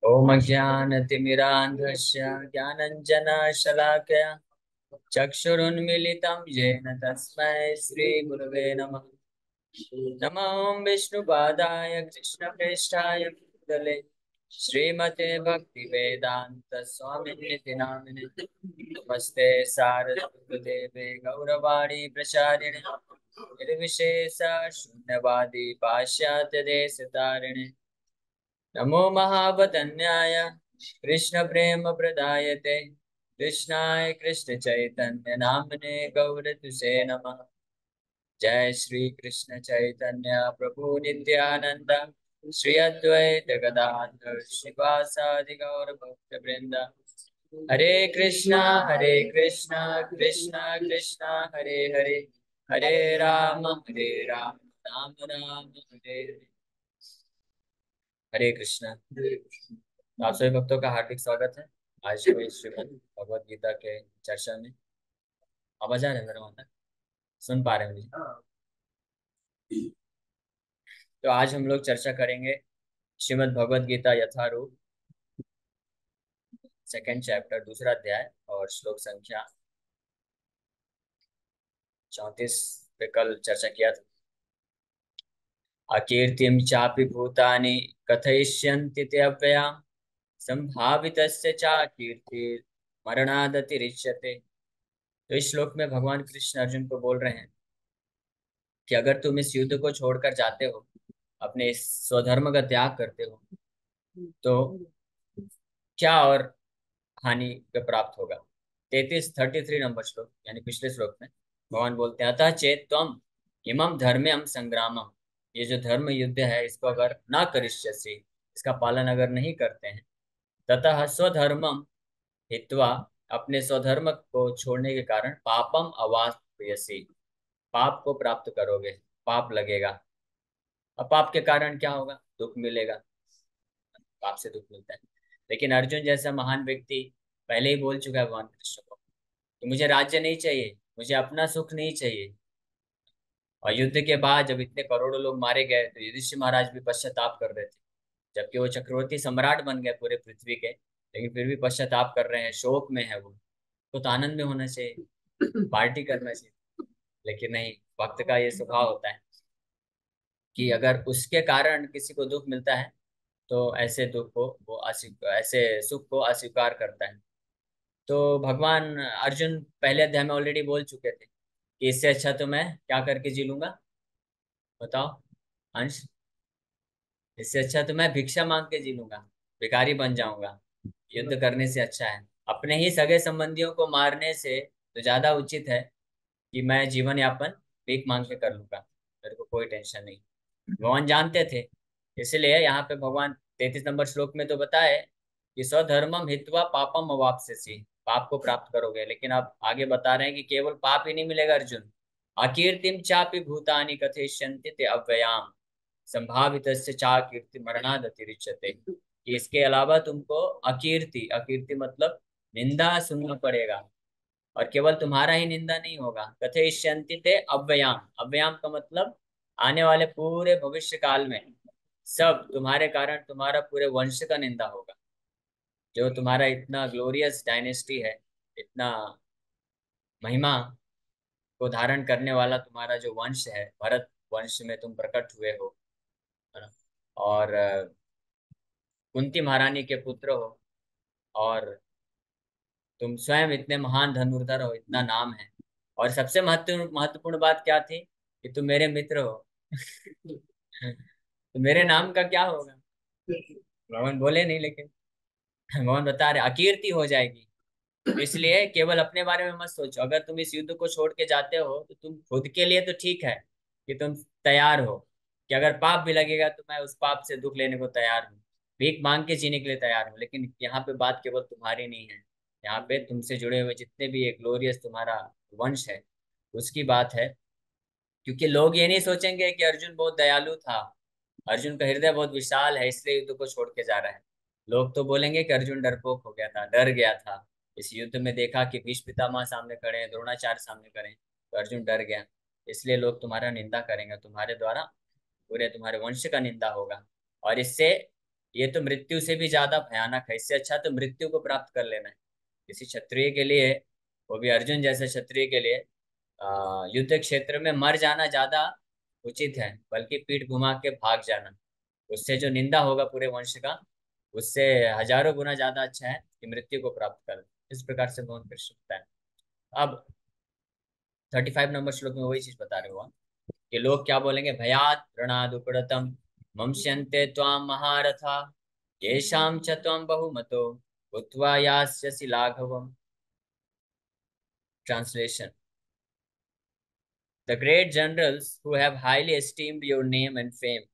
ओम अज्ञानतिमिरान्धस्य ज्ञानञ्जनशलाकया चक्षुरुन्मीलितं येन तस्मै श्रीगुरवे नमः। नमो विष्णुपादाय कृष्णप्रेष्ठाय भूतले श्रीमते भक्तिवेदान्त स्वामिनिति नामिने। नमस्ते सारस्वते गौरवाणी प्रचारिणे निर्विशेष शून्यवादी पाश्चात्य देशतारिणे। नमो महावदन्याय कृष्ण प्रेम प्रदायते कृष्णाय कृष्ण चैतन्य नामने गौरतुसे नमः। जय श्री कृष्ण चैतन्य प्रभु नित्यानंद श्री अद्वैत गदाधर शिवासादि गौर भक्त वृंद। हरे कृष्णा कृष्णा कृष्णा हरे हरे, हरे राम राम राम हरे हरे। हरे कृष्णा। आप सभी भक्तों का हार्दिक स्वागत है आज के श्रीमद् भगवद गीता के चर्चा में। आवाज आ रहा है मेरा? वहां तक सुन पा रहे हैं मुझे? तो आज हम लोग चर्चा करेंगे श्रीमद् भगवद गीता यथारूप, सेकंड चैप्टर, दूसरा अध्याय और श्लोक संख्या 34 पे कल चर्चा किया था। अकीर्तिम चापि भूतानि कथयिष्यन्ति ते अव्ययां संभावितस्य चा कीर्ति मरणादतिरिच्यते। तो इस श्लोक में भगवान कृष्ण अर्जुन को बोल रहे हैं कि अगर तुम इस युद्ध को छोड़कर जाते हो, अपने इस स्वधर्म का त्याग करते हो, तो क्या और हानि पे प्राप्त होगा। 33 नंबर श्लोक यानी पिछले श्लोक में भगवान बोलते हैं, अतः चेत त्वम इमं धर्म्यम संग्रामम, ये जो धर्म युद्ध है इसको अगर ना करिष्यसि, इसका पालन अगर नहीं करते हैं, ततः स्वधर्मम हित्वा, अपने स्वधर्म को छोड़ने के कारण पापम अवाप्यसि, पाप को प्राप्त करोगे, पाप लगेगा। अब पाप के कारण क्या होगा? दुख मिलेगा, पाप से दुख मिलता है। लेकिन अर्जुन जैसा महान व्यक्ति पहले ही बोल चुका है भगवान कृष्ण को कि मुझे राज्य नहीं चाहिए, मुझे अपना सुख नहीं चाहिए। और युद्ध के बाद जब इतने करोड़ों लोग मारे गए तो युधिष्ठिर महाराज भी पश्चाताप कर रहे थे, जबकि वो चक्रवर्ती सम्राट बन गए पूरे पृथ्वी के, लेकिन फिर भी पश्चाताप कर रहे हैं, शोक में है वो। तो आनंद में होना चाहिए, पार्टी करना चाहिए, लेकिन नहीं, भक्त का ये स्वभाव होता है कि अगर उसके कारण किसी को दुख मिलता है तो ऐसे दुख को वो ऐसे सुख को अस्वीकार करता है। तो भगवान अर्जुन पहले अध्याय में ऑलरेडी बोल चुके थे कि इससे अच्छा तो मैं क्या करके जी लूंगा, बताओ अंश? इससे अच्छा तो मैं भिक्षा मांग के जी लूंगा, भिखारी बन जाऊंगा। युद्ध करने से अच्छा है, अपने ही सगे संबंधियों को मारने से तो ज्यादा उचित है कि मैं जीवन यापन भीख मांग के कर लूंगा, मेरे को कोई टेंशन नहीं। भगवान जानते थे, इसलिए यहाँ पे भगवान 33 नंबर श्लोक में तो बताए कि स्वधर्मम हित्वा पापम अवाप्स्यसि, पाप को प्राप्त करोगे। लेकिन आप आगे बता रहे हैं कि केवल पाप ही नहीं मिलेगा अर्जुन, अकीर्तिम चापि भूतानि कथयिष्यन्ति ते अव्ययाम संभावितस्य चा कीर्ति मरणाद अतिरिच्यते, कि इसके अलावा तुमको अकीर्ति, अकीर्ति मतलब निंदा सुनना पड़ेगा। और केवल तुम्हारा ही निंदा नहीं होगा, कथयिष्यन्ति ते अव्ययाम, अव्ययाम का मतलब आने वाले पूरे भविष्य काल में सब तुम्हारे कारण तुम्हारा पूरे वंश का निंदा होगा। जो तुम्हारा इतना ग्लोरियस डायनेस्टी है, इतना महिमा को धारण करने वाला तुम्हारा जो वंश है, भरत वंश में तुम प्रकट हुए हो, है ना? और कुंती महारानी के पुत्र हो, और तुम स्वयं इतने महान धनुर्धर हो, इतना नाम है। और सबसे महत्वपूर्ण बात क्या थी कि तुम मेरे मित्र हो। तो मेरे नाम का क्या होगा? भगवान बोले नहीं, लेकिन भगवान बता रहे अकीर्ति हो जाएगी। तो इसलिए केवल अपने बारे में मत सोचो, अगर तुम इस युद्ध को छोड़ के जाते हो तो तुम खुद के लिए तो ठीक है कि तुम तैयार हो कि अगर पाप भी लगेगा तो मैं उस पाप से दुख लेने को तैयार हूँ, भीख मांग के जीने के लिए तैयार हूँ। लेकिन यहाँ पे बात केवल तुम्हारी नहीं है, यहाँ पे तुमसे जुड़े हुए जितने भी एक ग्लोरियस तुम्हारा वंश है उसकी बात है। क्योंकि लोग ये नहीं सोचेंगे कि अर्जुन बहुत दयालु था, अर्जुन का हृदय बहुत विशाल है इसलिए युद्ध को छोड़ के जा रहा है। लोग तो बोलेंगे कि अर्जुन डरपोक हो गया था, डर गया था, इस युद्ध में देखा कि भीष्म पितामह सामने खड़े हैं, द्रोणाचार्य सामने खड़े हैं, तो अर्जुन डर गया, इसलिए लोग तुम्हारा निंदा करेंगे, तुम्हारे द्वारा पूरे तुम्हारे वंश का निंदा होगा। और इससे, ये तो मृत्यु से भी ज्यादा भयानक है, इससे अच्छा तो मृत्यु को प्राप्त कर लेना है किसी क्षत्रिय के लिए, वो भी अर्जुन जैसे क्षत्रिय के लिए। युद्ध क्षेत्र में मर जाना ज्यादा उचित है, बल्कि पीठ घुमा के भाग जाना, उससे जो निंदा होगा पूरे वंश का, उससे हजारों गुना ज्यादा अच्छा है कि मृत्यु को प्राप्त कर। इस प्रकार से भगवान कृष्ण होता है। अब 35 नंबर श्लोक में वही चीज बता रहे हो कि लोग क्या बोलेंगे, भयात ऋणादुपड़तम मंस्यन्ते त्वाम महारथा येषां च त्वं बहुमतो भूत्वा यास्यसि लाघवम्। Translation: The great generals who have highly esteemed your name and fame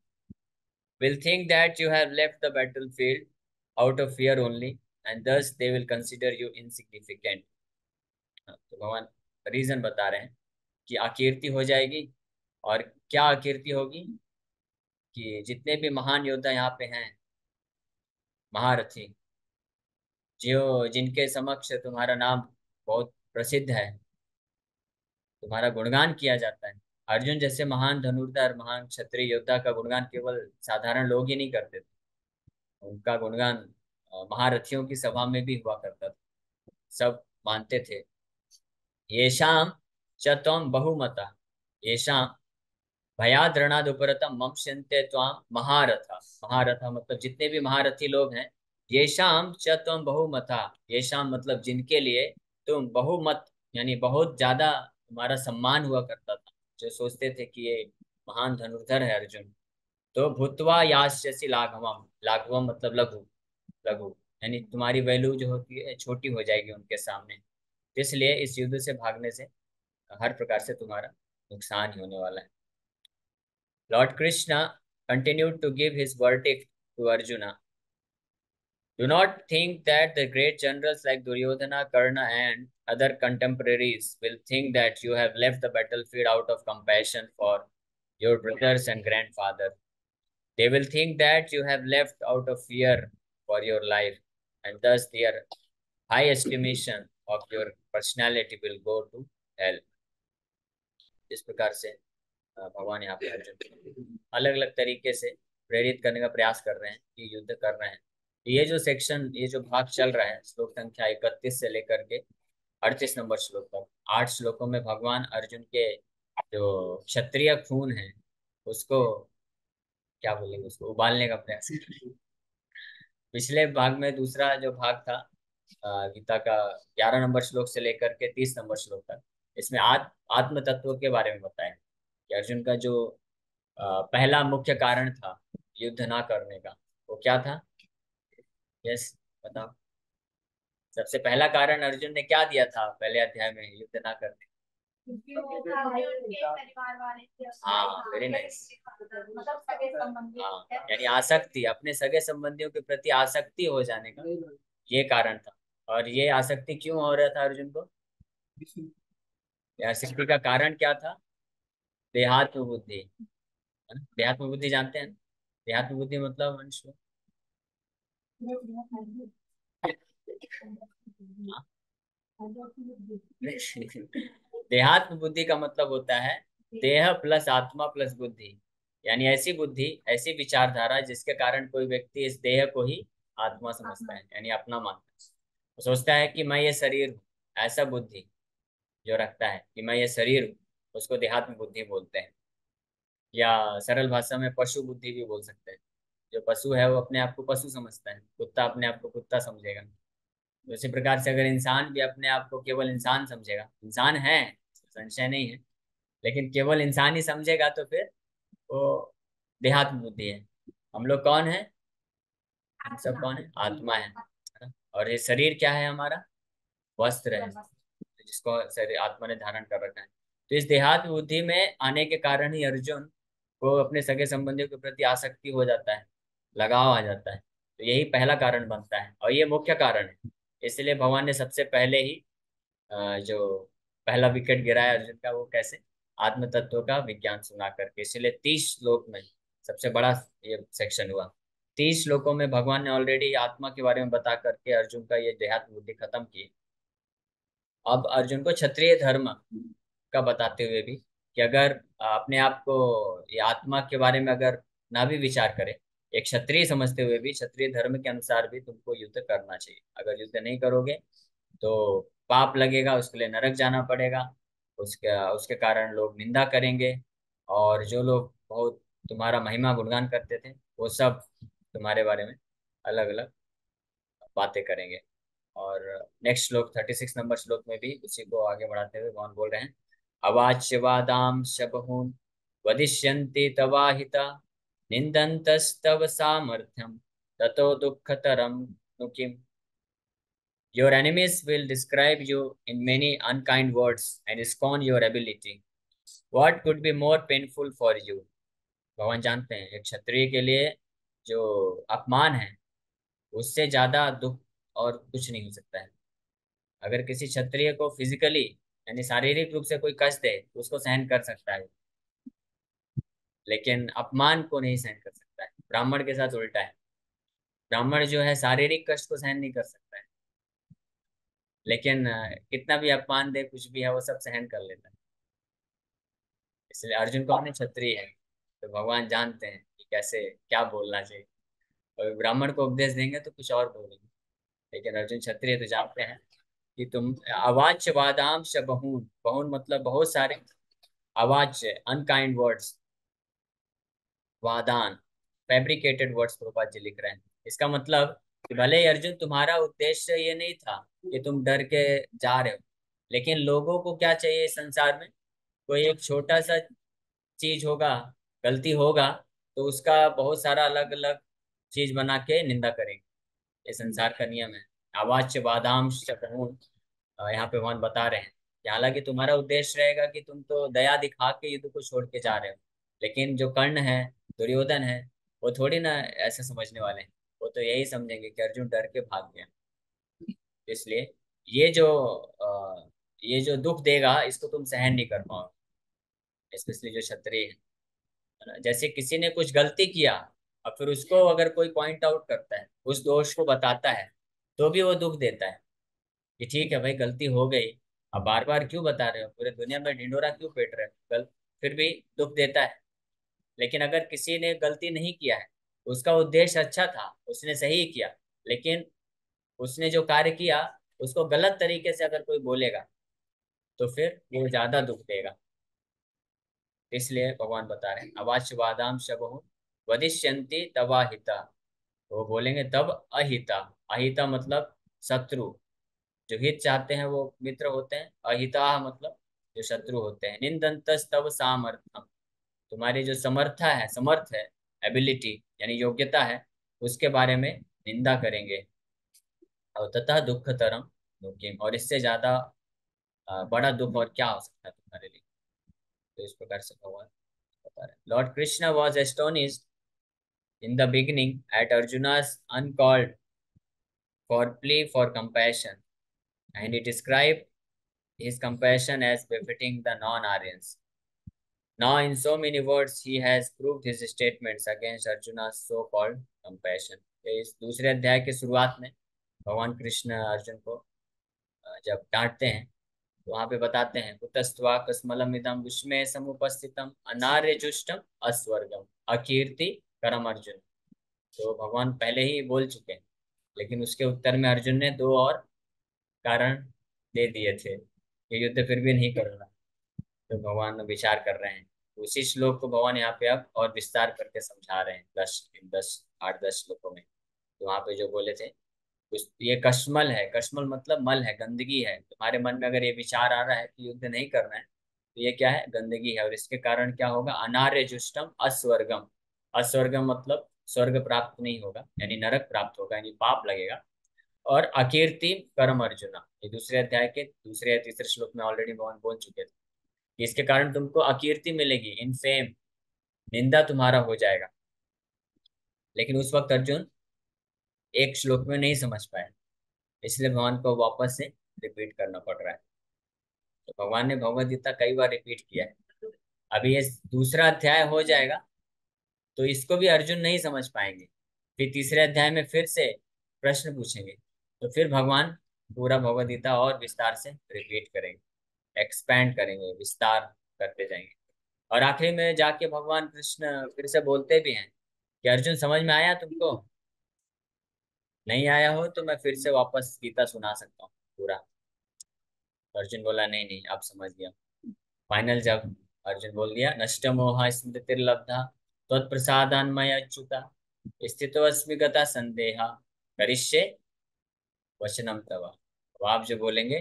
will think that you have left the battlefield out of fear only, and thus they will consider you insignificant. तो भगवान reason बता रहे हैं कि अकीर्ति हो जाएगी। और क्या अकीर्ति होगी? कि जितने भी महान योद्धा यहाँ पे हैं, महारथी, जो जिनके समक्ष तुम्हारा नाम बहुत प्रसिद्ध है, तुम्हारा गुणगान किया जाता है। अर्जुन जैसे महान धनुर्धर, महान क्षत्रिय योद्धा का गुणगान केवल साधारण लोग ही नहीं करते थे, उनका गुणगान महारथियों की सभा में भी हुआ करता था, सब मानते थे। येषाम च त्वं बहुमता, येषाम भयाद्रणादुपरतम मम्स्यन्ते त्वाम महारथा। महारथा मतलब जितने भी महारथी लोग हैं। येषाम च त्वं बहुमता, येषाम मतलब जिनके लिए तुम बहुमत, यानी बहुत ज्यादा तुम्हारा सम्मान हुआ करता था, जो सोचते थे कि ये महान धनुर्धर है अर्जुन। तो भूत्वा यास्यसि लाघवम, लाघवम मतलब लघु, लघु यानी तुम्हारी वैल्यू जो होती है छोटी हो जाएगी उनके सामने। इसलिए इस युद्ध से भागने से हर प्रकार से तुम्हारा नुकसान ही होने वाला है। Lord Krishna continued to give his verdict to Arjuna. Do not think that the great generals like Duryodhana, Karna, and other contemporaries will think that you have left the battlefield out of compassion for your brothers and grandfather. They will think that you have left out of fear for your life, and thus their high estimation of your personality will go to hell. इस प्रकार से भगवान यहाँ पे अर्जुन अलग अलग तरीके से प्रेरित करने का प्रयास कर रहे हैं कि युद्ध कर रहे हैं। ये जो सेक्शन, ये जो भाग चल रहा है, श्लोक संख्या 31 से लेकर के 38 नंबर श्लोक तक, 8 श्लोकों में भगवान अर्जुन के जो क्षत्रिय खून है उसको, क्या बोलेंगे, उसको उबालने का प्रयास कर रहे हैं। पिछले भाग में दूसरा जो भाग था गीता का 11 नंबर श्लोक से लेकर के 30 नंबर श्लोक तक, इसमें आत्म तत्व के बारे में बताया कि अर्जुन का जो पहला मुख्य कारण था युद्ध ना करने का, वो क्या था? यस, बताओ। सबसे पहला कारण अर्जुन ने क्या दिया था पहले अध्याय में युद्ध ना करने? हाँ, वेरी नाइस। हाँ, यानी आसक्ति, अपने सगे संबंधियों के प्रति आसक्ति हो जाने का ये कारण था। और ये आसक्ति क्यों हो रहा था अर्जुन को? ये आसक्ति का कारण क्या था? देहात्म बुद्धि, है ना? देहात्म बुद्धि जानते हैं? देहात्म बुद्धि मतलब मनुष्य, देहात्म बुद्धि का मतलब होता है देह प्लस आत्मा प्लस बुद्धि, यानी ऐसी बुद्धि, ऐसी विचारधारा जिसके कारण कोई व्यक्ति इस देह को ही आत्मा समझता है, यानी अपना मानता है। वो सोचता है कि मैं ये शरीर हूँ, ऐसा बुद्धि जो रखता है कि मैं ये शरीर हूँ, उसको देहात्म बुद्धि बोलते हैं। या सरल भाषा में पशु बुद्धि भी बोल सकते हैं। जो पशु है वो अपने आप को पशु समझता है, कुत्ता अपने आप को कुत्ता समझेगा। तो इसी प्रकार से अगर इंसान भी अपने आप को केवल इंसान समझेगा, इंसान है, संशय नहीं है, लेकिन केवल इंसान ही समझेगा, तो फिर वो देहात्म बुद्धि है। हम लोग कौन है? हम सब कौन है? आत्मा है ना? और ये शरीर क्या है? हमारा वस्त्र है, जिसको शरीर आत्मा ने धारण कर रखा है। तो इस देहात्म बुद्धि में आने के कारण ही अर्जुन को अपने सगे संबंधियों के प्रति आसक्ति हो जाता है, लगाव आ जाता है। तो यही पहला कारण बनता है और ये मुख्य कारण है। इसलिए भगवान ने सबसे पहले ही जो पहला विकेट गिराया अर्जुन का, वो कैसे? आत्म तत्व का विज्ञान सुना करके। इसलिए 30 श्लोक में सबसे बड़ा ये सेक्शन हुआ। 30 श्लोकों में भगवान ने ऑलरेडी आत्मा के बारे में बता करके अर्जुन का ये देहात्म बुद्धि खत्म की। अब अर्जुन को क्षत्रिय धर्म का बताते हुए भी कि अगर अपने आप को, ये आत्मा के बारे में अगर ना भी विचार करे, एक क्षत्रिय समझते हुए भी, क्षत्रिय धर्म के अनुसार भी तुमको युद्ध करना चाहिए। अगर युद्ध नहीं करोगे तो पाप लगेगा, उसके लिए नरक जाना पड़ेगा, उसके उसके कारण लोग निंदा करेंगे, और जो लोग बहुत तुम्हारा महिमा गुणगान करते थे वो सब तुम्हारे बारे में अलग अलग बातें करेंगे। और नेक्स्ट श्लोक 36 नंबर श्लोक में भी उसी को आगे बढ़ाते हुए भगवान बोल रहे हैं, अवाच्यवादां शबहून् वदिष्यन्ति तवाहिता निन्दन्तस्तव सामर्थ्यं ततो दुःखतरं नु किम्। Your enemies will describe you in many unkind words and scorn your ability. What could be more painful for you? भगवान जानते हैं एक क्षत्रिय के लिए जो अपमान है उससे ज्यादा दुख और कुछ नहीं हो सकता है। अगर किसी क्षत्रिय को फिजिकली यानी शारीरिक रूप से कोई कष्ट दे तो उसको सहन कर सकता है, लेकिन अपमान को नहीं सहन कर सकता है। ब्राह्मण के साथ उल्टा है, ब्राह्मण जो है शारीरिक कष्ट को सहन नहीं कर सकता है, लेकिन कितना भी अपमान दे कुछ भी है वो सब सहन कर लेता है। इसलिए अर्जुन कौन है? क्षत्रिय है। तो भगवान जानते हैं कि कैसे क्या बोलना चाहिए। और ब्राह्मण को उपदेश देंगे तो कुछ और बोलेंगे, लेकिन अर्जुन क्षत्रिय तो जानते हैं कि तुम अवाच्य वादांश बहुन, बहुन मतलब बहुत सारे, अवाच्य अनकाइंड वर्ड्स, वादान फैब्रिकेटेड वर्ड्स प्रभुपाद जी लिख रहे हैं। इसका मतलब कि भले ही अर्जुन तुम्हारा उद्देश्य ये नहीं था कि तुम डर के जा रहे हो, लेकिन लोगों को क्या चाहिए इस संसार में? कोई एक छोटा सा चीज होगा, गलती होगा, तो उसका बहुत सारा अलग अलग चीज बना के निंदा करेंगे। ये संसार का नियम है। अवाच्य बादाम शकून, यहाँ पे भगवान बता रहे हैं कि हालांकि तुम्हारा उद्देश्य रहेगा कि तुम तो दया दिखा के युद्ध को छोड़ के जा रहे हो, लेकिन जो कर्ण है, दुर्योधन है, वो थोड़ी ना ऐसे समझने वाले हैं। वो तो यही समझेंगे कि अर्जुन डर के भाग गया। इसलिए ये जो ये जो दुख देगा इसको तुम सहन नहीं कर पाओगे, स्पेशली जो क्षत्रिय है ना। जैसे किसी ने कुछ गलती किया और फिर उसको अगर कोई पॉइंट आउट करता है, उस दोष को बताता है, तो भी वो दुख देता है कि ठीक है भाई गलती हो गई, अब बार बार क्यों बता रहे हो, पूरे दुनिया में ढिंडोरा क्यों पीट रहे हो, गल फिर भी दुख देता है। लेकिन अगर किसी ने गलती नहीं किया है, उसका उद्देश्य अच्छा था, उसने सही किया, लेकिन उसने जो कार्य किया उसको गलत तरीके से अगर कोई बोलेगा तो फिर वो ज्यादा दुख देगा। इसलिए भगवान बता रहे हैं अवाच वादाम शबहु वदिष्यन्ति तवाहिता, वो बोलेंगे तब अहिता। अहिता मतलब शत्रु, जो हित चाहते हैं वो मित्र होते हैं, अहिता मतलब जो शत्रु होते हैं। निंदन्तस तव सामर्थ्यम, तुम्हारी जो समर्था है, समर्थ है, एबिलिटी यानी योग्यता है, उसके बारे में निंदा करेंगे। और तथा दुख तरम दुखिम, और इससे ज्यादा बड़ा दुख और क्या हो सकता है तुम्हारे लिए। तो इस प्रकार से भगवान बता रहे हैं। Lord Krishna was astonished in the beginning at Arjuna's uncalled for plea for compassion, and he described his compassion as befitting the non-Aryans. Now, in so many words, he has proved his statements against Arjuna's so-called compassion. इस दूसरे अध्याय के शुरुआत में भगवान कृष्ण अर्जुन को जब डांटते हैं तो वहां पे बताते हैं कुतस्त्वा कस्मलम इदम विस्मय समुपस्थितम अनार्य जुष्टम अस्वर्गम अकीर्ति करम अर्जुन। तो भगवान पहले ही बोल चुके हैं, लेकिन उसके उत्तर में अर्जुन ने दो और कारण दे दिए थे कि युद्ध फिर भी नहीं करूंगा। तो भगवान विचार कर रहे हैं, उसी श्लोक को भगवान यहाँ पे अब और विस्तार करके समझा रहे हैं 10 8 10 श्लोकों में। तो वहां पे जो बोले थे कुछ, ये कश्मल है, कश्मल मतलब मल है, गंदगी है। तुम्हारे मन में अगर ये विचार आ रहा है कि युद्ध नहीं करना है, तो ये क्या है? गंदगी है। और इसके कारण क्या होगा? अनार्य जुष्टम अस्वर्गम। अस्वर्गम मतलब स्वर्ग प्राप्त नहीं होगा, यानी नरक प्राप्त होगा, यानी पाप लगेगा। और अकीर्ति कर्म अर्जुना, ये दूसरे अध्याय के दूसरे या तीसरे श्लोक में ऑलरेडी भगवान बोल चुके थे कि इसके कारण तुमको अकीर्ति मिलेगी, इनफेम, निंदा तुम्हारा हो जाएगा। लेकिन उस वक्त अर्जुन एक श्लोक में नहीं समझ पाए, इसलिए भगवान को वापस से रिपीट करना पड़ रहा है। तो भगवान ने भगवद गीता कई बार रिपीट किया है। अभी ये दूसरा अध्याय हो जाएगा तो इसको भी अर्जुन नहीं समझ पाएंगे, फिर तीसरे अध्याय में फिर से प्रश्न पूछेंगे, तो फिर भगवान पूरा भगवद गीता और विस्तार से रिपीट करेंगे, एक्सपैंड करेंगे, विस्तार करते जाएंगे। और आखिरी में जाके भगवान कृष्ण फिर से बोलते भी हैं कि अर्जुन समझ में आया तुमको? नहीं आया हो तो मैं फिर से वापस गीता सुना सकता हूँ पूरा। तो अर्जुन बोला नहीं नहीं, आप समझ गया। फाइनल जब अर्जुन बोल दिया, नष्ट मोह स्मृतिर्लब्धा त्वत्प्रसादान् मया अच्युता स्थितोऽस्मि गता संदेहा करिष्ये वचनम तव। अब आप जो बोलेंगे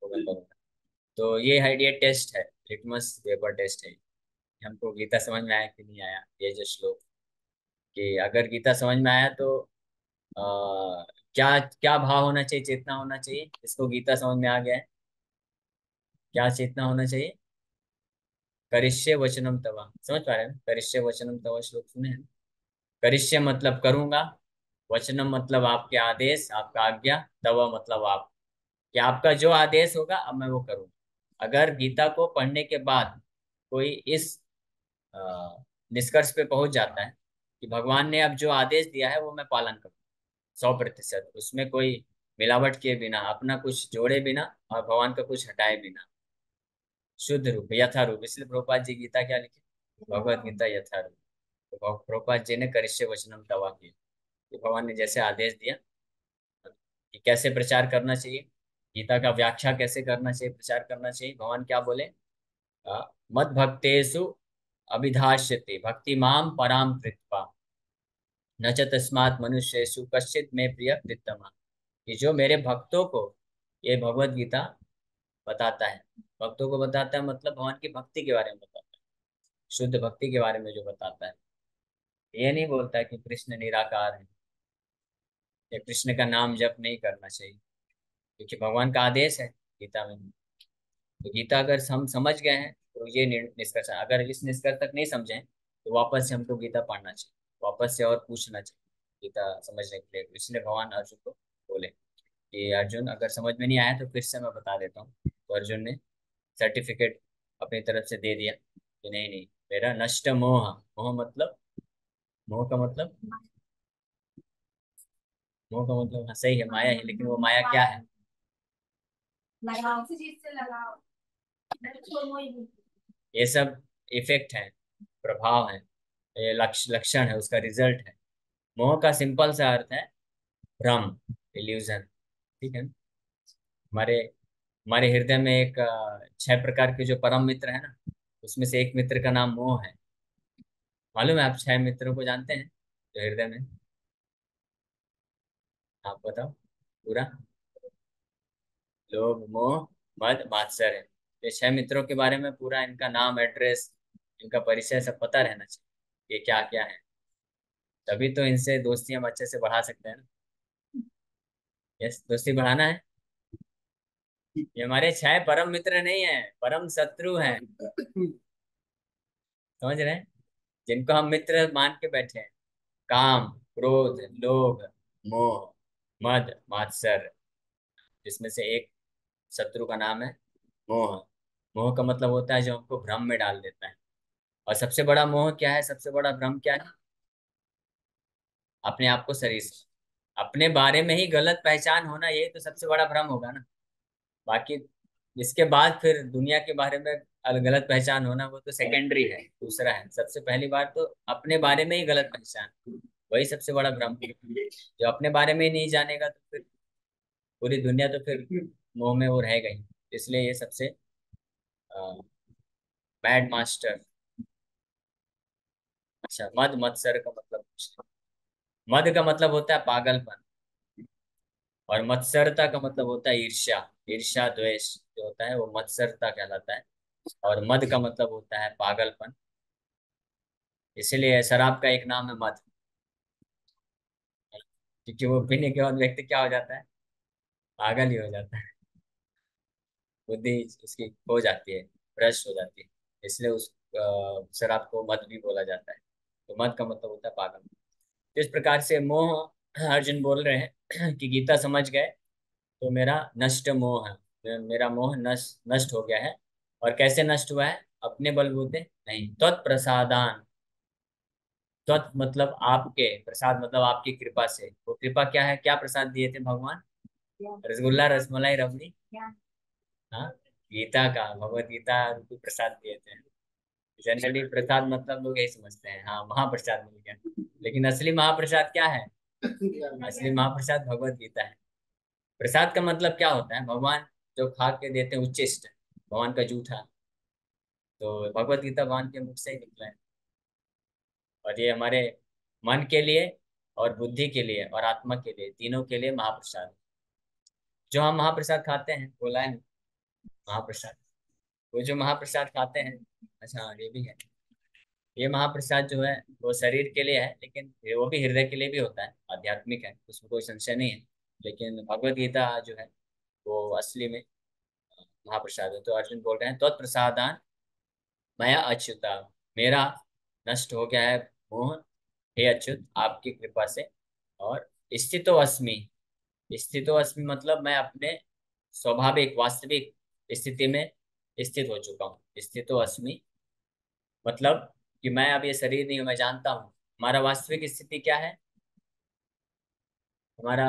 वो मैं करूंगा। तो ये टेस्ट है, लिटमस पेपर टेस्ट है। हमको गीता समझ में आया कि नहीं आया, ये जो श्लोक, कि अगर गीता समझ में आया तो क्या क्या भाव होना चाहिए, चेतना होना चाहिए। इसको गीता समझ में आ गया है, क्या चेतना होना चाहिए? करिष्ये वचनम तवा, समझ पा रहे हैं ना? करिष्ये वचनम तवा श्लोक सुने हैं? करिष्य मतलब करूंगा, वचनम मतलब आपके आदेश, आपका आज्ञा, तव मतलब आप, कि आपका जो आदेश होगा अब मैं वो करूंगा। अगर गीता को पढ़ने के बाद कोई इस अ, निष्कर्ष पे पहुंच जाता है कि भगवान ने अब जो आदेश दिया है वो मैं पालन करूँ 100%, उसमें कोई मिलावट किए बिना, अपना कुछ जोड़े बिना और भगवान का कुछ हटाए बिना, शुद्ध रूप यथा रूप। इसलिए प्रभुपाद जी गीता क्या लिखे? भगवत गीता यथा रूप। तो प्रभुपाद जी ने करिष्य वचनम तवा किया, कि भगवान ने जैसे आदेश दिया कि कैसे प्रचार करना चाहिए, गीता का व्याख्या कैसे करना चाहिए, प्रचार करना चाहिए। भगवान क्या बोले? मद भक्तेषु अभिधाष्यते भक्ति माम पराम कृत्वा न च तस्मात् मनुष्येषु कश्चित में प्रिय प्रीतमा। कि जो मेरे भक्तों को ये भगवत गीता बताता है, भक्तों को बताता है मतलब भगवान की भक्ति के बारे में बताता है, शुद्ध भक्ति के बारे में जो बताता है। ये नहीं बोलता है कि कृष्ण निराकार है या कृष्ण का नाम जप नहीं करना चाहिए, क्योंकि भगवान का आदेश है गीता में। तो गीता अगर हम समझ गए हैं तो ये निष्कर्ष है। अगर इस निष्कर्ष तक नहीं समझे तो वापस से हमको गीता पढ़ना चाहिए, वापस से और पूछना चाहिए गीता समझने के लिए। इसलिए भगवान अर्जुन को बोले कि अर्जुन अगर समझ में नहीं आया तो फिर से मैं बता देता हूँ। तो अर्जुन ने सर्टिफिकेट अपनी तरफ से दे दिया कि नहीं नहीं, मेरा नष्ट मोह, मोह मतलब, मोह का मतलब, मोह का मतलब हाँ सही है, माया है, लेकिन वो माया क्या है? ये सब इफेक्ट है, प्रभाव है, ये लक्षण है, उसका रिजल्ट है। मोह का सिंपल सा अर्थ है भ्रम, इल्यूजन। ठीक है? हमारे हमारे हृदय में एक 6 प्रकार के जो परम मित्र है ना, उसमें से एक मित्र का नाम मोह है। मालूम है? आप 6 मित्रों को जानते हैं जो हृदय में? आप बताओ पूरा। लोभ, मोह, मद, मात्सर्य है। ये 6 मित्रों के बारे में पूरा इनका नाम, एड्रेस, इनका परिचय सब पता रहना चाहिए, ये क्या क्या है। तभी तो इनसे दोस्ती हम अच्छे से बढ़ा सकते हैं ना। यस, दोस्ती बढ़ाना है। ये हमारे 6 परम मित्र नहीं है, परम शत्रु हैं। समझ रहे हैं? जिनको हम मित्र मान के बैठे हैं। काम, क्रोध, लोभ, मोह, मद, मात्सर्य, जिसमें से एक शत्रु का नाम है मोह। मोह का मतलब होता है जो हमको भ्रम में डाल देता है। और सबसे बड़ा मोह क्या है, सबसे बड़ा भ्रम क्या है? अपने आप को शरीर से, अपने बारे में ही गलत पहचान होना, यही तो सबसे बड़ा भ्रम होगा ना। बाकी इसके बाद फिर दुनिया के बारे में गलत पहचान होना वो तो सेकेंडरी है, दूसरा है। सबसे पहली बार तो अपने बारे में ही गलत पहचान, वही सबसे बड़ा भ्रम है। जो अपने बारे में ही नहीं जानेगा तो फिर पूरी दुनिया तो फिर मोह में वो रहेगा ही। इसलिए ये सबसे बैड मास्टर। अच्छा, मद मत्सर का मतलब कुछ नहीं। मद का मतलब होता है पागलपन, और मत्सरता का मतलब होता है ईर्ष्या। ईर्ष्या द्वेष जो होता है वो मत्सरता कहलाता है। और मद का मतलब होता है पागलपन। इसीलिए शराब का एक नाम है मद, क्योंकि वो पीने के बाद व्यक्ति क्या हो जाता है? पागल ही हो जाता है, बुद्धि उसकी खो जाती है, भ्रष्ट हो जाती है। इसलिए उस शराब को मद भी बोला जाता है। तो मद का मतलब होता है पागल। तो इस प्रकार से मोह, अर्जुन बोल रहे हैं कि गीता समझ गए तो मेरा नष्ट मोह है, मेरा मोह नष्ट नष्ट हो गया है। और कैसे नष्ट हुआ है? अपने बलबूते नहीं, तत्प्रसादान। तत् मतलब आपके, प्रसाद मतलब आपकी कृपा से। वो कृपा क्या है, क्या प्रसाद दिए थे भगवान? रसगुल्ला, रसमलाई, रबड़ी। हाँ, गीता का, भगवत गीता रूपी प्रसाद दिए थे। जनरली प्रसाद मतलब लोग यही समझते हैं, हाँ महाप्रसाद मिल गया, लेकिन असली महाप्रसाद क्या है? असली महाप्रसाद भगवत गीता है। प्रसाद का मतलब क्या होता है? भगवान जो खा के देते हैं उच्चिष्ट, भगवान का जूठा। तो भगवत गीता भगवान के मुख से ही निकला है, और ये हमारे मन के लिए और बुद्धि के लिए और आत्मा के लिए, तीनों के लिए महाप्रसाद। जो हम महाप्रसाद खाते हैं, बोला है ना, महाप्रसाद, वो जो महाप्रसाद खाते हैं, अच्छा हाँ, ये भी है। ये महाप्रसाद जो है वो शरीर के लिए है, लेकिन वो भी हृदय के लिए भी होता है, आध्यात्मिक है, उसमें कोई संशय नहीं है। लेकिन भगवत गीता जो है वो असली में महाप्रसाद है। तो अर्जुन बोल रहे हैं, तत्प्रसादान मया अच्युता, मेरा नष्ट हो गया है मोह, हे अच्युत आपकी कृपा से। और स्थितो अस्मि, स्थितो अस्मि मतलब मैं अपने स्वाभाविक वास्तविक स्थिति में स्थित हो चुका हूँ। स्थितो अस्मि मतलब कि मैं अब ये शरीर नहीं हूँ, मैं जानता हूँ हमारा वास्तविक स्थिति क्या है। हमारा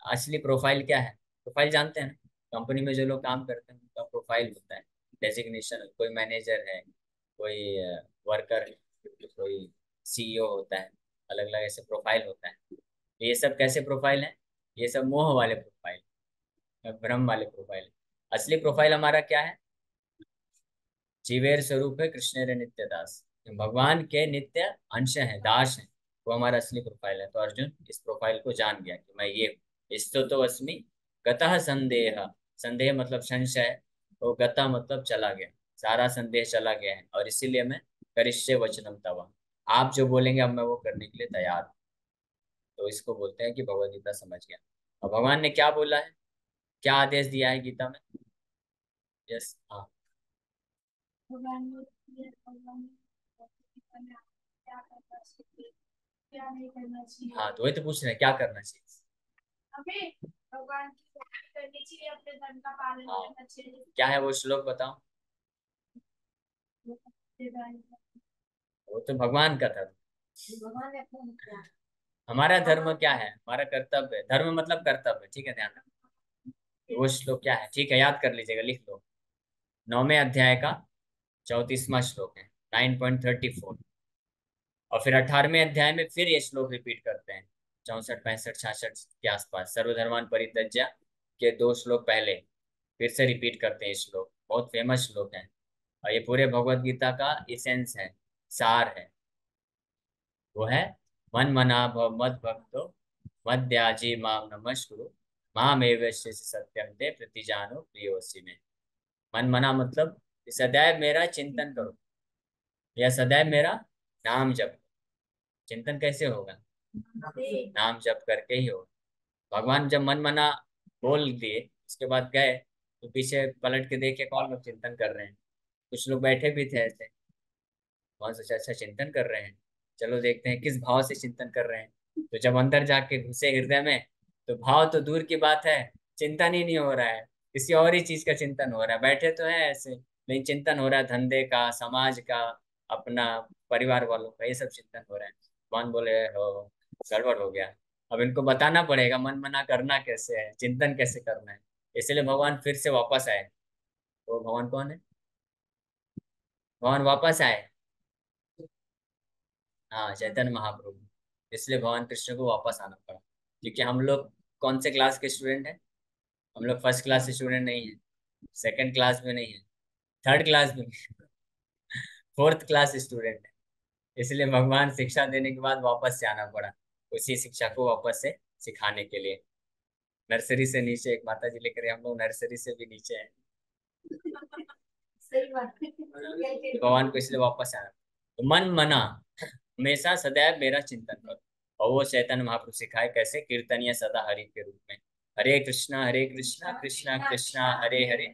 असली प्रोफाइल क्या है? प्रोफाइल जानते हैं ना, कंपनी में जो लोग काम करते हैं उनका प्रोफाइल होता है, डेजिग्नेशन। कोई मैनेजर है, कोई वर्कर, कोई सीईओ होता है, अलग अलग ऐसे प्रोफाइल होता है। तो ये सब कैसे प्रोफाइल है? ये सब मोह वाले प्रोफाइल, भ्रम वाले प्रोफाइल। असली प्रोफाइल हमारा क्या है? जीवेर स्वरूप है कृष्ण रे नित्य दास, भगवान के नित्य अंश है, दास है। वो हमारा असली प्रोफाइल है। तो अर्जुन इस प्रोफाइल को जान गया कि मैं ये हूँ। स्थितो अस्मि गतः संदेह, संदेह मतलब संशय, तो गता मतलब चला गया, सारा संदेह चला गया है, और इसीलिए मैं करिष्ये वचनम तव, आप जो बोलेंगे अब मैं वो करने के लिए तैयार हूँ। तो इसको बोलते हैं कि भगवद गीता समझ गया। और भगवान ने क्या बोला है, क्या आदेश दिया है गीता में? यस, हाँ। भगवान ने भगवान ने क्या करना चाहिए, क्या नहीं करना चाहिए। हाँ, तो वही तो पूछ रहे हैं, क्या करना चाहिए हमें भगवान की भक्ति करनी चाहिए, अपने धर्म का पालन हाँ, करना चाहिए। क्या है वो श्लोक बताओ। वो तो भगवान का धर्म, भगवान ने अपना किया। हमारा धर्म क्या है? हमारा कर्तव्य है, धर्म मतलब कर्तव्य, ठीक है, ध्यान रखना। वो श्लोक क्या है? ठीक है, याद कर लीजिएगा, लिख लो। 9वें अध्याय का 34वां श्लोक है, 9.34। और फिर 18वें अध्याय में फिर ये श्लोक रिपीट करते हैं, 64 65 66 के आसपास, सर्वधर्मान परित्यज्य के 2 श्लोक पहले फिर से रिपीट करते हैं। ये श्लोक बहुत फेमस श्लोक है, और ये पूरे भगवत गीता का इसेंस है, सार है। वो है, मन मना भव मद भक्तो मद्याजी माम नमस्कुरु मामेव सत्यम ते प्रतिजानो प्रियोसी में। मन मना मतलब कि सदैव मेरा चिंतन करो, या सदैव मेरा नाम जप। चिंतन कैसे होगा? नाम जप करके ही होगा। भगवान जब मन मना बोल दिए, उसके बाद गए, तो पीछे पलट के देखे कौन लोग चिंतन कर रहे हैं। कुछ लोग बैठे भी थे ऐसे, कौन सोचा अच्छा चिंतन कर रहे हैं, चलो देखते हैं किस भाव से चिंतन कर रहे हैं। तो जब अंदर जाके घुसे हृदय में, तो भाव तो दूर की बात है, चिंतन ही नहीं हो रहा है, किसी और ही चीज का चिंतन हो रहा है। बैठे तो है ऐसे, लेकिन चिंतन हो रहा है धंधे का, समाज का, अपना परिवार वालों का, ये सब चिंतन हो रहा है। भगवान बोले हो गड़बड़ हो गया, अब इनको बताना पड़ेगा मन मना करना कैसे है, चिंतन कैसे करना है। इसलिए भगवान फिर से वापस आए। वो भगवान कौन है? भगवान वापस आए, हाँ चैतन्य महाप्रभु। इसलिए भगवान कृष्ण को वापस आना पड़ा, क्योंकि हम लोग कौन से क्लास के स्टूडेंट हैं? हम लोग फर्स्ट क्लास के स्टूडेंट नहीं है, सेकंड क्लास में नहीं है, थर्ड क्लास में नहीं, फोर्थ क्लास स्टूडेंट है। इसलिए भगवान शिक्षा देने के बाद वापस से आना पड़ा, उसी शिक्षा को वापस से सिखाने के लिए। नर्सरी से नीचे एक माता जी लेकर, हम लोग नर्सरी से भी नीचे हैं। सही बात है। भगवान को इसलिए वापस आना, तो मन मना हमेशा सदैव मेरा चिंतन करो। और वो चैतन्य महाप्रभु सिखाए कैसे, कीर्तनीय सदा हरि के रूप में, हरे कृष्णा कृष्णा कृष्णा हरे हरे,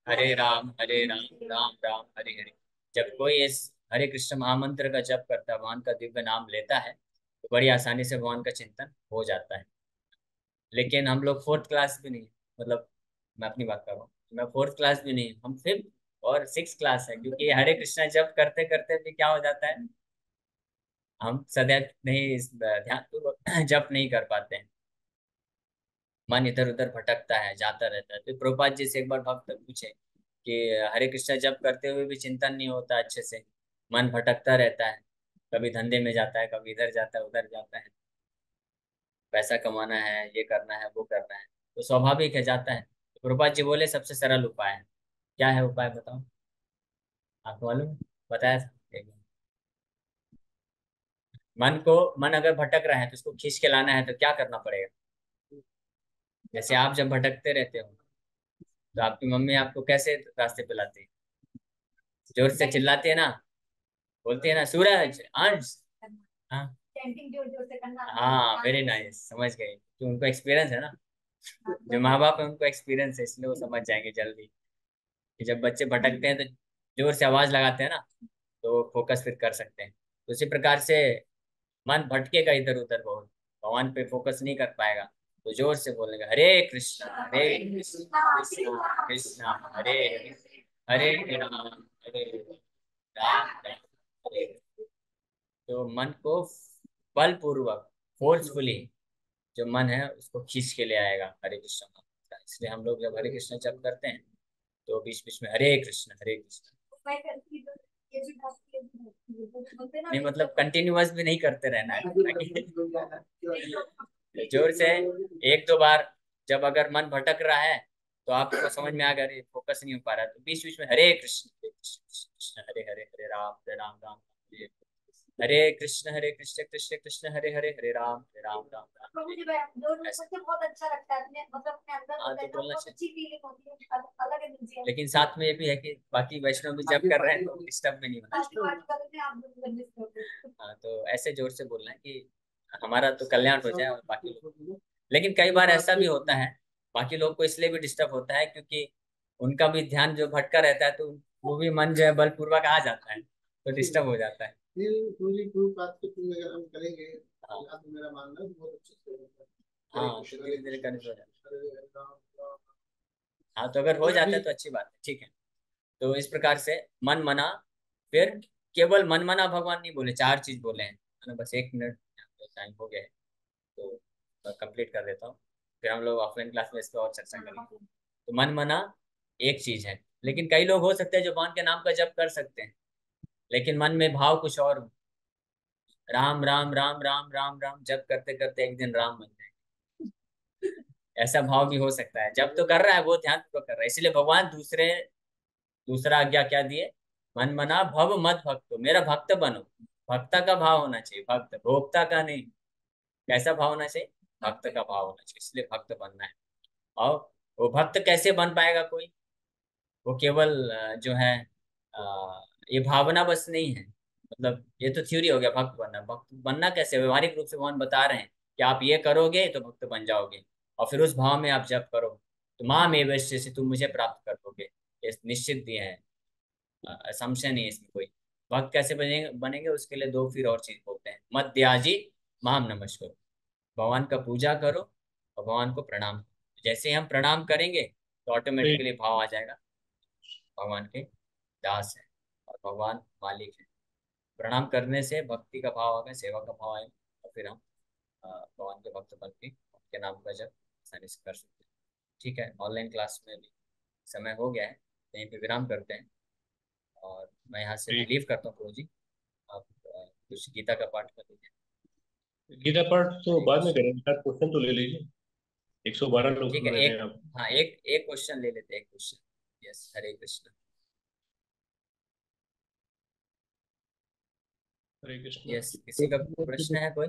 हरे राम राम राम हरे हरे। जब कोई इस हरे कृष्ण महामंत्र का जप करता है, भगवान का दिव्य नाम लेता है, तो बड़ी आसानी से भगवान का चिंतन हो जाता है। लेकिन हम लोग फोर्थ क्लास भी नहीं, मतलब मैं अपनी बात कर रहा हूँ, मैं फोर्थ क्लास भी नहीं, हम फिफ्थ और सिक्स क्लास है, क्योंकि हरे कृष्णा जप करते करते भी क्या हो जाता है, हम सदैव नहीं ध्यान पूर्वक जप नहीं कर पाते हैं, मन इधर उधर भटकता है, जाता रहता है। तो प्रभुपाद जी से एक बार भक्त पूछे कि हरे कृष्णा जप करते हुए भी चिंतन नहीं होता अच्छे से, मन भटकता रहता है, कभी धंधे में जाता है, कभी इधर जाता है उधर जाता है, पैसा कमाना है, ये करना है वो करना है, तो स्वाभाविक है जाता है। तो प्रभुपाद जी बोले सबसे सरल उपाय है। क्या है उपाय बताओ, आपको मालूम है? बताया था एक बार। मन अगर भटक रहा है तो उसको खींच के लाना है तो क्या करना पड़ेगा? जैसे आप जब भटकते रहते हो तो आपकी मम्मी आपको कैसे रास्ते पे लाती है? जोर से चिल्लाती है ना, बोलती है ना, सूरज, अंश। हाँ, चैंटिंग जोर जोर से करना। हाँ, वेरी नाइस, समझ गए कि उनको एक्सपीरियंस है ना। जो माँ बाप है उनको एक्सपीरियंस है, इसलिए वो समझ जाएंगे जल्दी कि जब बच्चे भटकते हैं तो जोर से आवाज लगाते हैं ना, तो फोकस फिर कर सकते हैं। तो उसी प्रकार से मन भटकेगा इधर उधर बहुत, भगवान पे फोकस नहीं कर पाएगा, तो जोर से बोलेगा हरे कृष्णा हरे कृष्णा कृष्णा कृष्णा हरे हरे, हरे राम हरे राम राम हरे। तो मन को बलपूर्वक, फोर्सफुली, जो मन है उसको खींच के ले आएगा हरे कृष्णा मंत्र। इसलिए हम लोग जब हरे कृष्णा जप करते हैं तो बीच बीच में हरे कृष्ण हरे कृष्ण। मैं करती हूँ, ये भी भक्ति, ये भी भक्ति है। तो बोलते हैं ना, नहीं मतलब कंटिन्यूअस भी नहीं करते रहना है, ताकि जोर से एक दो बार, जब अगर मन भटक रहा है तो आपको समझ में आ गया अरे फोकस नहीं हो पा रहा है, तो बीच बीच में हरे कृष्ण कृष्ण कृष्ण हरे हरे, हरे राम राम हरे हरे कृष्ण कृष्ण कृष्ण हरे हरे, हरे राम राम तो हरे। मुझे जो ऐसे मुझे बहुत अच्छा लगता है, अपने मतलब अपने अंदर हाँ होता तो है ना, बोलना बहुत चाहिए। अच्छी फीलिंग होती है, अलग एनर्जी है। लेकिन साथ में ये भी है कि बाकी वैष्णव भी जब कर रहे हैं तो डिस्टर्ब भी नहीं होना बाकी चाहिए। बात करते हैं, आप लोग करने से होते हैं। हाँ तो ऐसे जोर से बोलना है कि हमारा तो कल्याण हो जाए और बाकी लोग। लेकिन कई बार ऐसा भी होता है, बाकी लोग को इसलिए भी डिस्टर्ब होता है क्योंकि उनका भी ध्यान जो भटका रहता है, तो वो भी मन जो है बलपूर्वक आ जाता है, तो डिस्टर्ब हो जाता है। ये पूरी पूरी बात को तुम अगर हम करेंगे, हाँ तो मेरा मानना है बहुत अच्छे से होगा। हरे हाँ, तो कृष्ण धीरे हरे धीरे कृष्ण करने से हो जाता हरे हरे राम राम। है। हाँ तो अगर हो और जाता अभी है तो अच्छी बात है, ठीक है। तो इस प्रकार से मन मना, फिर केवल मन मना भगवान नहीं बोले, चार चीज बोले हैं, है ना। बस 1 मिनट टाइम हो गया है, तो कंप्लीट कर देता हूँ, फिर हम लोग ऑफलाइन क्लास में इस पर और चर्चा करेंगे। तो मन मना एक चीज है, लेकिन कई लोग हो सकते हैं जो भगवान के नाम का जप कर सकते हैं, लेकिन मन में भाव कुछ और हो। राम राम राम राम राम राम जप करते करते एक दिन राम बन जाए, ऐसा भाव भी हो सकता है। जब तो कर रहा है वो ध्यान पूर्वक कर रहा है, इसलिए भगवान दूसरा आज्ञा क्या दिए, मन मना भव मत भक्तो, मेरा भक्त बनो। भक्ता का भाव होना चाहिए, भक्त भोक्ता का नहीं। कैसा भाव होना चाहिए? भक्त का भाव होना चाहिए, इसलिए भक्त बनना है। और वो भक्त कैसे बन पाएगा कोई? वो केवल जो है ये भावना बस नहीं है, मतलब ये तो थ्योरी हो गया भक्त बनना। भक्त बनना कैसे? व्यवहारिक रूप से भगवान बता रहे हैं कि आप ये करोगे तो भक्त बन जाओगे, और फिर उस भाव में आप जप करो तो माम एवं से तुम मुझे प्राप्त कर लोगे। ये निश्चित दिए हैं, असम्पशन नहीं है इसमें कोई। भक्त कैसे बनेंगे बनेंगे उसके लिए दो फिर और चीज बोलते हैं, मध्याजी माम नमस्कार, भगवान का पूजा करो और भगवान को प्रणाम करो। जैसे ही हम प्रणाम करेंगे तो ऑटोमेटिकली भाव आ जाएगा, भगवान के दास है और भगवान मालिक है। प्रणाम करने से भक्ति का भाव आएगा, सेवा का भाव आएगा, और फिर हम भगवान के भक्त बन के उनके नाम का जब आसानी से कर सकते हैं। ठीक है, ऑनलाइन क्लास में भी समय हो गया है, यहीं पे विराम करते हैं। और मैं यहाँ से ठीक। रिलीव करता हूँ प्रभु जी। आप कुछ गीता का पाठ कर लीजिए। गीता पाठ तो हरे बाद में कृष्ण। करेंगे, सर क्वेश्चन तो ले लीजिए। 112 लोग ठीक सुन है, रहे थे एक, आप। हाँ एक क्वेश्चन ले लेते हैं, एक क्वेश्चन। यस, हरे कृष्ण। हरे कृष्णा। यस, किसी का प्रश्न है कोई?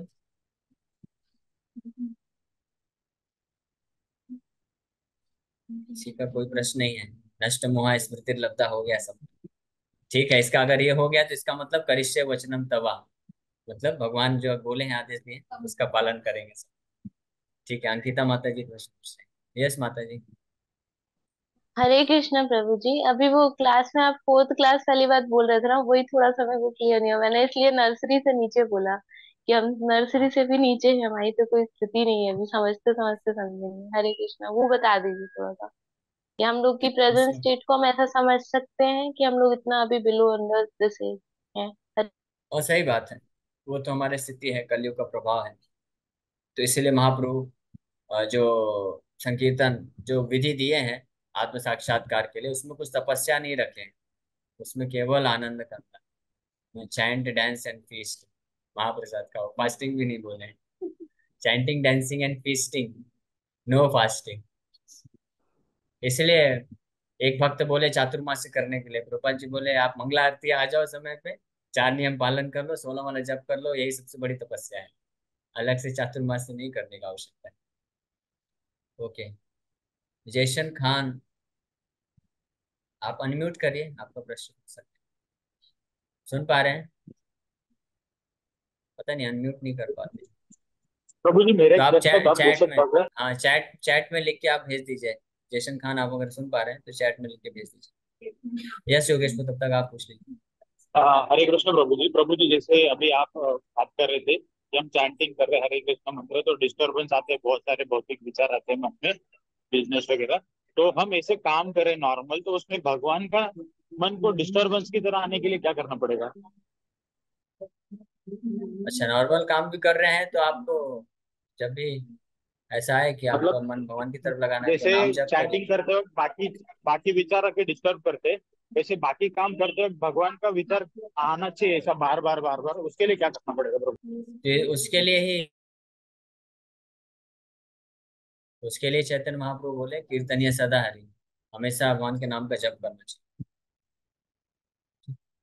किसी का कोई प्रश्न नहीं है? नष्ट मोह स्मृति लब्धा हो गया सब। ठीक है, इसका अगर ये हो गया तो इसका मतलब करिष्य वचनम तवा, मतलब भगवान जो बोले हैं आदेश दिए उसका पालन करेंगे सब। ठीक है, अंकिता माता जी प्रश्न पूछ रहे हैं। यस माता जी। हरे कृष्ण प्रभु जी। अभी वो क्लास में आप फोर्थ क्लास वाली बात बोल रहे थे ना, वही थोड़ा सा मेरे को क्लियर नहीं हुआ। मैंने इसलिए नर्सरी से नीचे बोला कि हम नर्सरी से भी नीचे हैं, हमारी तो कोई स्थिति नहीं है अभी, समझते समझते समझेंगे। हरे कृष्णा वो बता दीजिए थोड़ा सा, कि हम लोग की प्रेजेंट उसमें स्टेट को हम ऐसा समझ सकते हैं कि हम लोग इतना अभी बिलो अंडर जैसे हैं। और सही बात है, वो तो हमारी स्थिति है, कलयुग का प्रभाव है। तो इसीलिए महाप्रभु जो संकीर्तन जो विधि दिए हैं, आत्म साक्षात्कार के लिए, उसमें कुछ तपस्या नहीं रखे, उसमें केवल आनंद करना। चैंट, डांस एंड फीस्ट, महाप्रसाद का फास्टिंग भी नहीं बोले, chanting, dancing and feasting, no fasting. इसलिए एक भक्त बोले चातुर्मास्य करने के लिए, प्रभुपाद जी बोले आप मंगला आरती आ जाओ समय पे, 4 नियम पालन कर लो, 16 माला जप कर लो, यही सबसे बड़ी तपस्या है, अलग से चातुर्मास्य नहीं करने का आवश्यकता है। ओके, जयशन खान, आप अनम्यूट करिए, आपका प्रश्न पूछ सकते हैं। सुन पा रहे हैं? पता नहीं अनम्यूट नहीं कर पाते। प्रभु जी मेरा तो एक आप प्रश्न था, चैट बेशक में, भगवान। हाँ चैट में लिख के आप भेज दीजिए। जयशन खान, आप अगर सुन पा रहे हैं तो चैट में लिख के भेज दीजिए। यस योगेश, तब तक आप पूछ लीजिए। हरे कृष्ण प्रभु जी। प्रभु जी जैसे अभी आप बात कर रहे थे कि हम चैंटिंग कर रहे हैं हरे कृष्ण मंत्र, तो डिस्टरबेंस आते हैं, बहुत सारे भौतिक विचार आते हैं मन में, बिजनेस वगैरह। तो हम ऐसे काम करें नॉर्मल, तो उसमें भगवान का मन को डिस्टरबेंस की तरह आने के लिए क्या करना पड़ेगा? अच्छा, नॉर्मल काम भी कर रहे हैं तो आपको जब भी ऐसा है कि आपका मतलब मन भगवान की तरफ लगाना है तो जैसे नाम जप चैटिंग करिए। करते वक्त बाकी बाकी विचार आके डिस्टर्ब करते हैं, वैसे बाकी काम करते वक्त भगवान का विचार आना चाहिए, ऐसा बार बार बार बार, उसके लिए क्या करना पड़ेगा प्रभु? तो उसके लिए चैतन्य महाप्रभु बोले कीर्तनीय सदा हरि, हमेशा भगवान के नाम का जप करना चाहिए।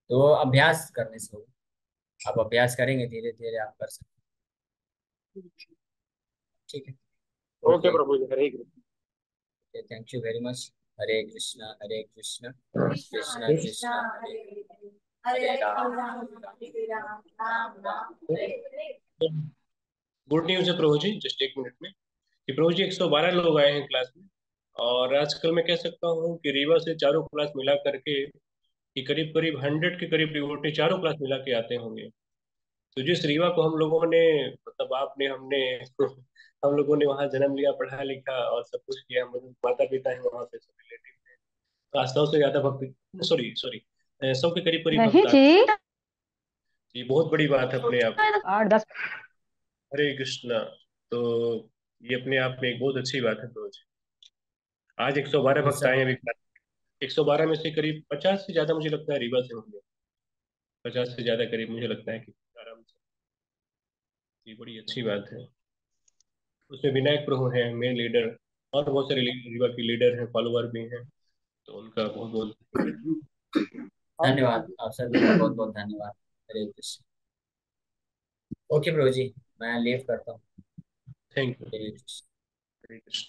तो वो अभ्यास करने से होगा, आप अभ्यास करेंगे धीरे धीरे आप कर सकते हैं। ठीक है। ओके ओके, प्रभु जी, Hare Krishna. Thank you very much. Hare Krishna Hare Krishna Krishna Krishna Hare Hare Ram Hare Ram Ram Ram Hare Hare. Good news है प्रभु जी, जस्ट एक मिनट में, कि प्रभु जी 112 लोग आए हैं क्लास में। और आजकल मैं कह सकता हूँ कि रीवा से चारों क्लास मिला करके कि करीब करीब 100 के करीब डिवोटी चारों क्लास मिला के आते होंगे। तो जिस रीवा को हम लोगों ने, मतलब आपने, हमने हम लोगों ने वहाँ जन्म लिया, पढ़ा लिखा और सब कुछ किया, मतलब माता पिता है वहाँ पे, सब रिलेटिव है, तो 100 से ज्यादा भक्त, सॉरी सॉरी, 100 के करीब करीब नहीं भक्त जी, आते हैं। ये बहुत बड़ी बात है अपने आप में। 8-10। हरे कृष्णा। तो ये अपने आप में एक बहुत अच्छी बात है प्रभु जी। आज 112 वो भक्त आए सब हैं अभी। 112 में से करीब 50 से ज्यादा मुझे लगता है रीवा से होंगे, 50 से ज्यादा करीब मुझे लगता है कि आराम से। ये बड़ी अच्छी बात है। उसमें विनायक प्रभु हैं मेन लीडर, और बहुत सारे रीवा के लीडर हैं, फॉलोअर भी हैं, तो उनका बहुत बहुत धन्यवाद, आप सभी का बहुत बहुत धन्यवाद। हरे कृष्ण। ओके प्रभु जी, मैं लीव करता हूँ। Thank you. Hare Krishna. Hare Krishna.